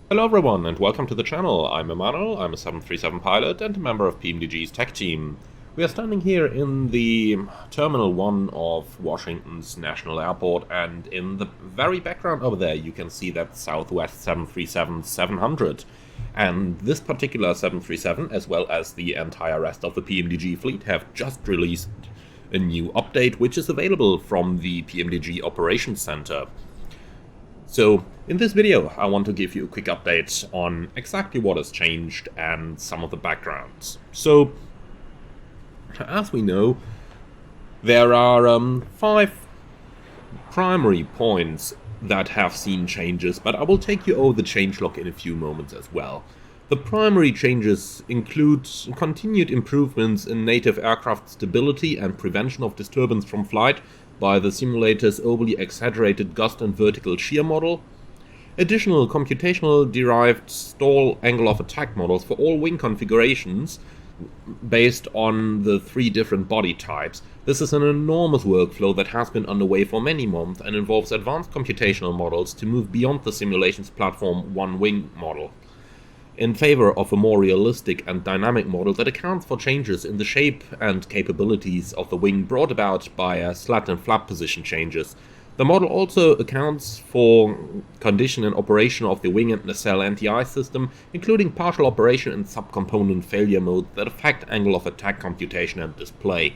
Hello everyone and welcome to the channel. I'm Emanuel, I'm a 737 pilot and a member of PMDG's tech team. We are standing here in the Terminal 1 of Washington's National Airport, and in the very background over there you can see that Southwest 737-700. And this particular 737, as well as the entire rest of the PMDG fleet, have just released a new update which is available from the PMDG Operations Center. So, in this video, I want to give you a quick update on exactly what has changed and some of the backgrounds. So, as we know, there are 5 primary points that have seen changes, but I will take you over the changelog in a few moments as well. The primary changes include continued improvements in native aircraft stability and prevention of disturbance from flight by the simulator's overly exaggerated gust and vertical shear model, additional computational derived stall angle of attack models for all wing configurations based on the 3 different body types. This is an enormous workflow that has been underway for many months and involves advanced computational models to move beyond the simulation's platform one wing model, in favor of a more realistic and dynamic model that accounts for changes in the shape and capabilities of the wing brought about by slat and flap position changes. The model also accounts for condition and operation of the wing and nacelle anti-ice system, including partial operation and subcomponent failure mode that affect angle of attack computation and display.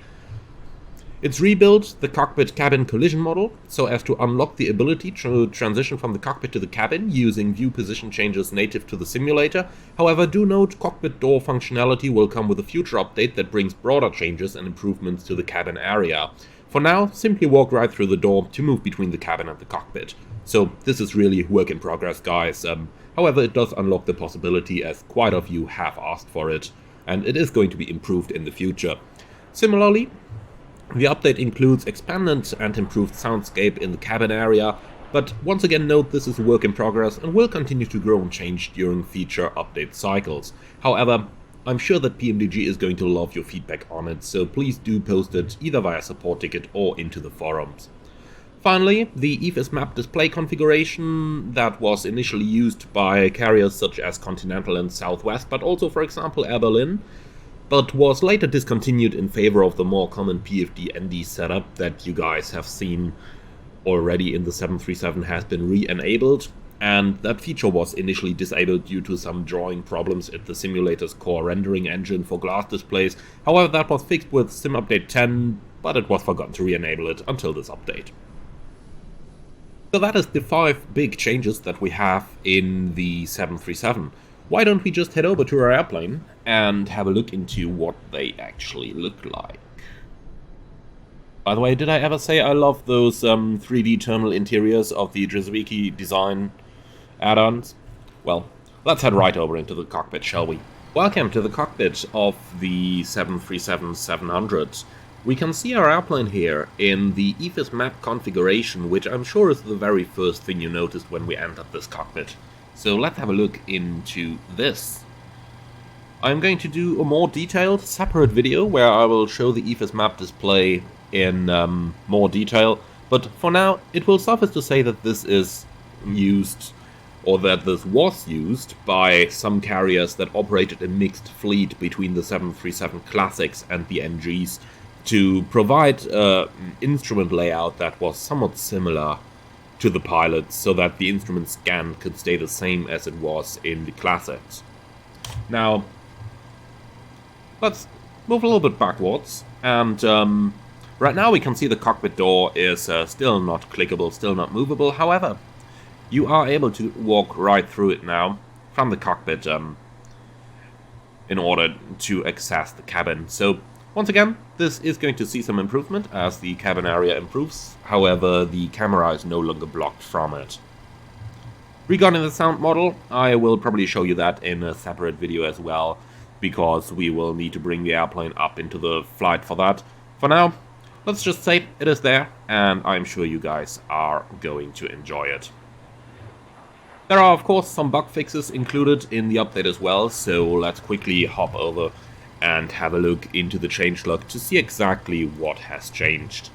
It's rebuilt the cockpit cabin collision model so as to unlock the ability to transition from the cockpit to the cabin using view position changes native to the simulator. However, do note cockpit door functionality will come with a future update that brings broader changes and improvements to the cabin area. For now, simply walk right through the door to move between the cabin and the cockpit. So this is really work in progress, guys. However, it does unlock the possibility, as quite a few have asked for it, and it is going to be improved in the future. Similarly, the update includes expanded and improved soundscape in the cabin area, but once again note this is a work in progress and will continue to grow and change during feature update cycles. However, I'm sure that PMDG is going to love your feedback on it, so please do post it either via support ticket or into the forums. Finally, the EFIS map display configuration that was initially used by carriers such as Continental and Southwest, but also for example Air Berlin, but was later discontinued in favor of the more common PFD-ND setup that you guys have seen already in the 737 has been re-enabled, and that feature was initially disabled due to some drawing problems at the simulator's core rendering engine for glass displays. However, that was fixed with Sim Update 10, but it was forgotten to re-enable it until this update. So that is the 5 big changes that we have in the 737. Why don't we just head over to our airplane and have a look into what they actually look like. By the way, did I ever say I love those 3D terminal interiors of the Drzewicki design add-ons? Well, let's head right over into the cockpit, shall we? Welcome to the cockpit of the 737-700. We can see our airplane here in the EFIS map configuration, which I'm sure is the very first thing you noticed when we entered this cockpit. So let's have a look into this. I'm going to do a more detailed separate video where I will show the EFIS map display in more detail, but for now it will suffice to say that this is used, or that this was used, by some carriers that operated a mixed fleet between the 737 Classics and the NGs to provide an instrument layout that was somewhat similar to the pilots, so that the instrument scan could stay the same as it was in the Classics. Now, let's move a little bit backwards, and right now we can see the cockpit door is still not clickable, still not movable. However, you are able to walk right through it now from the cockpit in order to access the cabin. So once again, this is going to see some improvement as the cabin area improves. However, the camera is no longer blocked from it. Regarding the sound model, I will probably show you that in a separate video as well, because we will need to bring the airplane up into the flight for that. For now, let's just say it is there, and I'm sure you guys are going to enjoy it. There are of course some bug fixes included in the update as well, so let's quickly hop over and have a look into the changelog to see exactly what has changed.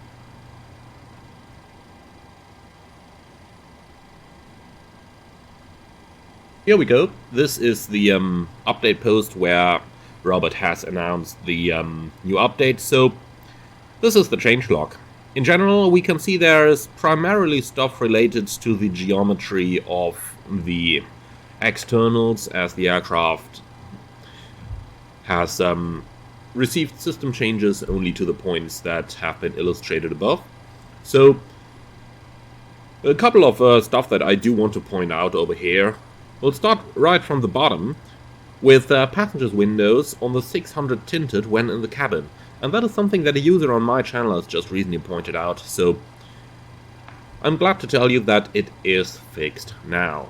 Here we go. This is the update post where Robert has announced the new update. So this is the changelog. In general, we can see there is primarily stuff related to the geometry of the externals, as the aircraft has received system changes only to the points that have been illustrated above. So a couple of stuff that I do want to point out over here. We'll start right from the bottom with passengers' windows on the 600 tinted when in the cabin. And that is something that a user on my channel has just recently pointed out, so I'm glad to tell you that it is fixed now.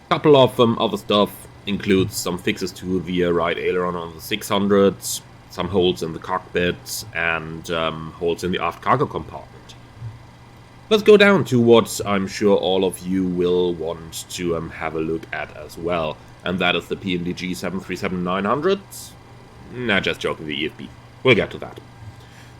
A couple of other stuff includes some fixes to the right aileron on the 600, some holes in the cockpit, and holes in the aft cargo compartment. Let's go down to what I'm sure all of you will want to have a look at as well, and that is the PMDG 737-900. Nah, just joking, the EFB. We'll get to that.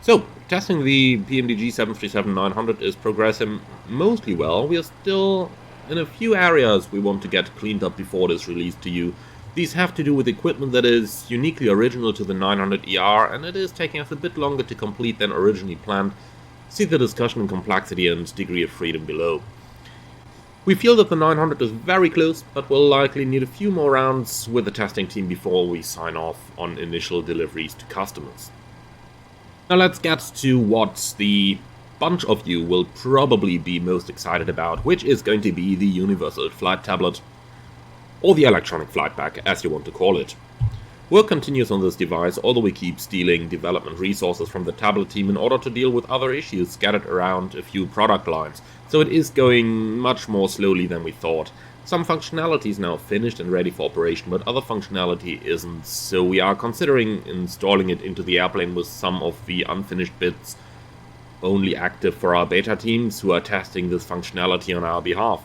So, testing the PMDG 737-900 is progressing mostly well. We are still in a few areas we want to get cleaned up before it is released to you. These have to do with equipment that is uniquely original to the 900ER, and it is taking us a bit longer to complete than originally planned. See the discussion in complexity and degree of freedom below. We feel that the 900 is very close, but will likely need a few more rounds with the testing team before we sign off on initial deliveries to customers. Now let's get to what the bunch of you will probably be most excited about, which is going to be the Universal Flight Tablet, or the Electronic Flight Bag, as you want to call it. Work continues on this device, although we keep stealing development resources from the tablet team in order to deal with other issues scattered around a few product lines, so it is going much more slowly than we thought. Some functionality is now finished and ready for operation, but other functionality isn't, so we are considering installing it into the airplane with some of the unfinished bits only active for our beta teams who are testing this functionality on our behalf.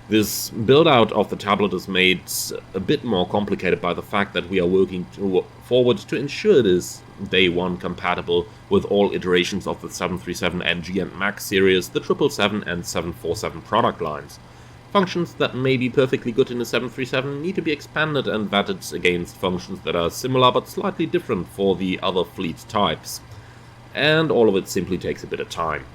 This build-out of the tablet is made a bit more complicated by the fact that we are working forward to ensure it is day one compatible with all iterations of the 737NG and MAX series, the 777 and 747 product lines. Functions that may be perfectly good in the 737 need to be expanded and vetted against functions that are similar but slightly different for the other fleet types. And all of it simply takes a bit of time.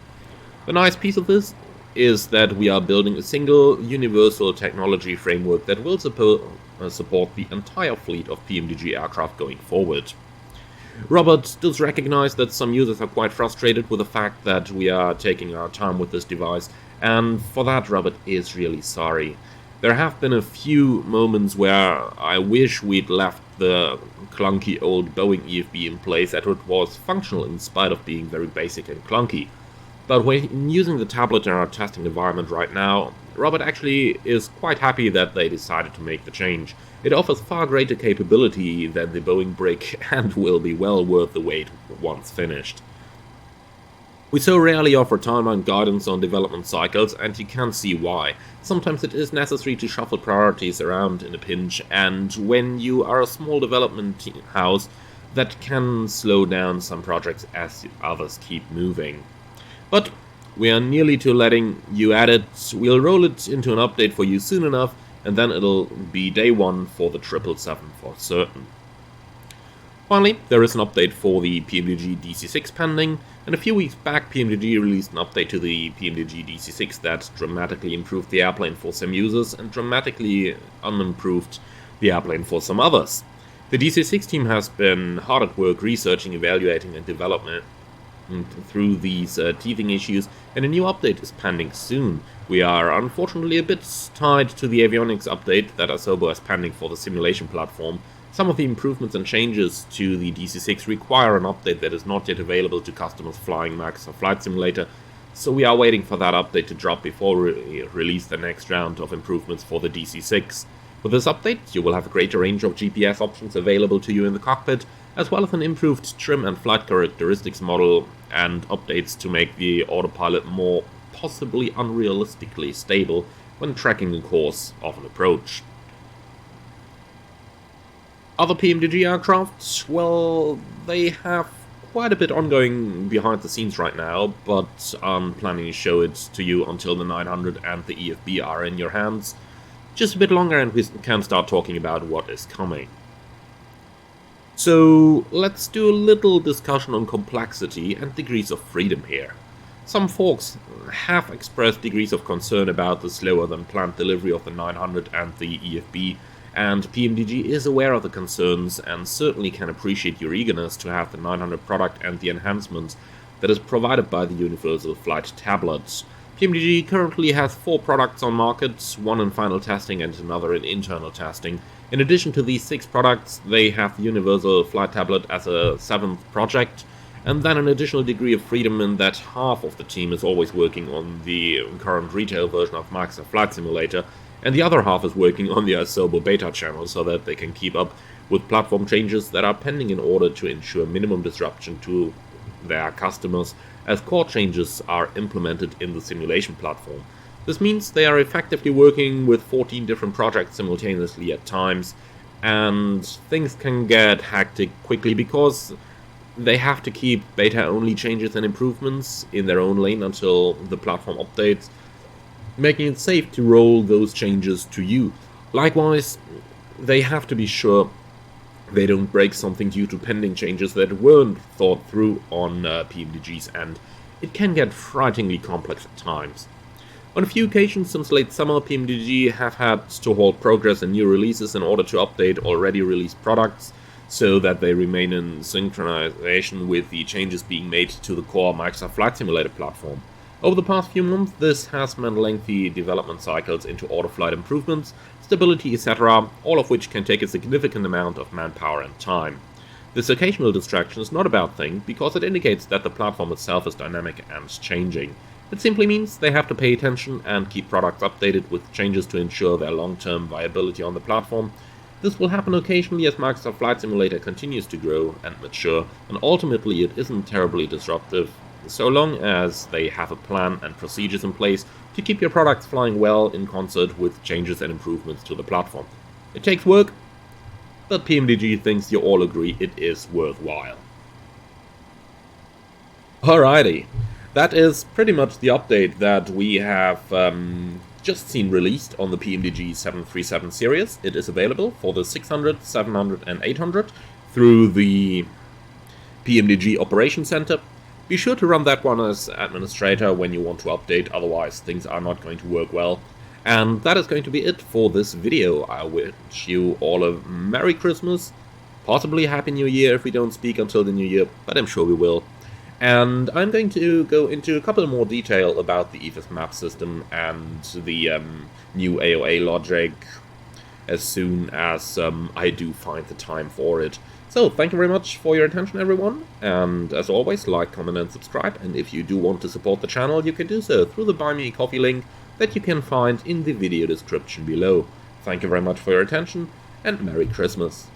The nice piece of this is that we are building a single universal technology framework that will support the entire fleet of PMDG aircraft going forward. Robert does recognize that some users are quite frustrated with the fact that we are taking our time with this device, and for that Robert is really sorry. There have been a few moments where I wish we'd left the clunky old Boeing EFB in place, as it was functional in spite of being very basic and clunky. But when using the tablet in our testing environment right now, Robert actually is quite happy that they decided to make the change. It offers far greater capability than the Boeing brick and will be well worth the wait once finished. We so rarely offer timeline guidance on development cycles, and you can see why. Sometimes it is necessary to shuffle priorities around in a pinch, and when you are a small development house, that can slow down some projects as others keep moving. But we are nearly to letting you add it. We'll roll it into an update for you soon enough, and then it'll be day one for the 777 for certain. Finally, there is an update for the PMDG DC6 pending, and a few weeks back PMDG released an update to the PMDG DC6 that dramatically improved the airplane for some users and dramatically unimproved the airplane for some others. The DC6 team has been hard at work researching, evaluating, and developing through these teething issues, and a new update is pending soon. We are unfortunately a bit tied to the avionics update that Asobo has pending for the simulation platform. Some of the improvements and changes to the DC6 require an update that is not yet available to customers flying Max or Flight Simulator, so we are waiting for that update to drop before we release the next round of improvements for the DC6. With this update, you will have a greater range of GPS options available to you in the cockpit, as well as an improved trim and flight characteristics model, and updates to make the autopilot more possibly unrealistically stable when tracking the course of an approach. Other PMDG aircraft, well, they have quite a bit ongoing behind the scenes right now, but I'm planning to show it to you until the 900 and the EFB are in your hands. Just a bit longer and we can start talking about what is coming. So let's do a little discussion on complexity and degrees of freedom here. Some folks have expressed degrees of concern about the slower than planned delivery of the 900 and the EFB, and PMDG is aware of the concerns and certainly can appreciate your eagerness to have the 900 product and the enhancements that is provided by the Universal Flight Tablet. PMDG currently has 4 products on market, 1 in final testing and another in internal testing. In addition to these 6 products, they have the Universal Flight Tablet as a 7th project, and then an additional degree of freedom in that half of the team is always working on the current retail version of Microsoft Flight Simulator, and the other half is working on the Asobo beta channel so that they can keep up with platform changes that are pending in order to ensure minimum disruption to their customers as core changes are implemented in the simulation platform. This means they are effectively working with 14 different projects simultaneously at times, and things can get hectic quickly because they have to keep beta-only changes and improvements in their own lane until the platform updates, making it safe to roll those changes to you. Likewise, they have to be sure they don't break something due to pending changes that weren't thought through on PMDG's end. It can get frighteningly complex at times. On a few occasions since late summer, PMDG have had to halt progress in new releases in order to update already released products so that they remain in synchronization with the changes being made to the core Microsoft Flight Simulator platform. Over the past few months, this has meant lengthy development cycles into autoflight improvements, stability, etc., all of which can take a significant amount of manpower and time. This occasional distraction is not a bad thing, because it indicates that the platform itself is dynamic and changing. It simply means they have to pay attention and keep products updated with changes to ensure their long-term viability on the platform. This will happen occasionally as Microsoft Flight Simulator continues to grow and mature, and ultimately it isn't terribly disruptive, so long as they have a plan and procedures in place to keep your products flying well in concert with changes and improvements to the platform. It takes work, but PMDG thinks you all agree it is worthwhile. Alrighty, that is pretty much the update that we have just seen released on the PMDG 737 series. It is available for the 600, 700 and 800 through the PMDG Operations Center. Be sure to run that one as administrator when you want to update, otherwise things are not going to work well. And that is going to be it for this video. I wish you all a Merry Christmas, possibly a Happy New Year if we don't speak until the New Year, but I'm sure we will. And I'm going to go into a couple more detail about the EFS map system and the new AOA logic as soon as I do find the time for it. So, thank you very much for your attention, everyone, and as always, like, comment and subscribe, and if you do want to support the channel, you can do so through the Buy Me a Coffee link that you can find in the video description below. Thank you very much for your attention, and Merry Christmas.